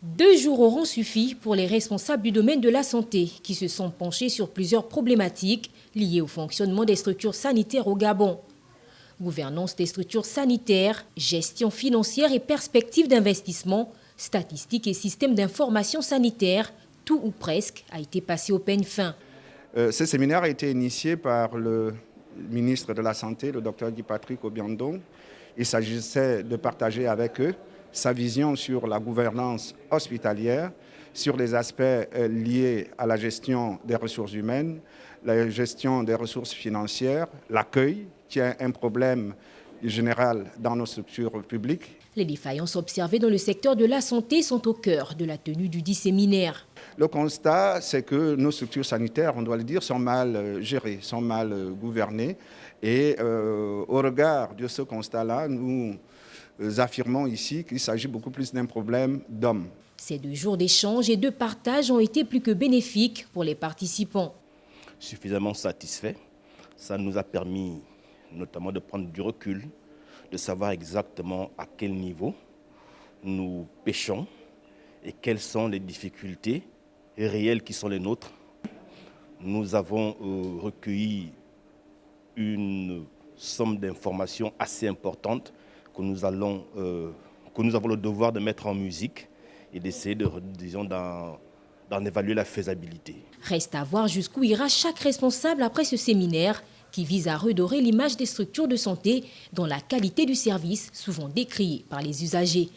2 jours auront suffi pour les responsables du domaine de la santé qui se sont penchés sur plusieurs problématiques liées au fonctionnement des structures sanitaires au Gabon. Gouvernance des structures sanitaires, gestion financière et perspectives d'investissement, statistiques et systèmes d'information sanitaire, tout ou presque a été passé au peigne fin. Ce séminaire a été initié par le ministre de la Santé, le Dr Guy Patrick Obiandong. Il s'agissait de partager avec eux sa vision sur la gouvernance hospitalière, sur les aspects liés à la gestion des ressources humaines, la gestion des ressources financières, l'accueil, qui est un problème général dans nos structures publiques. Les défaillances observées dans le secteur de la santé sont au cœur de la tenue du dit séminaire. Le constat, c'est que nos structures sanitaires, on doit le dire, sont mal gérées, sont mal gouvernées. Et au regard de ce constat-là, nous affirmons ici qu'il s'agit beaucoup plus d'un problème d'hommes. Ces 2 jours d'échange et de partage ont été plus que bénéfiques pour les participants. Suffisamment satisfaits. Ça nous a permis notamment de prendre du recul, de savoir exactement à quel niveau nous pêchons et quelles sont les difficultés réelles qui sont les nôtres. Nous avons recueilli une somme d'informations assez importante que nous avons le devoir de mettre en musique et d'essayer d'en évaluer la faisabilité. Reste à voir jusqu'où ira chaque responsable après ce séminaire qui vise à redorer l'image des structures de santé dont la qualité du service souvent décriée par les usagers.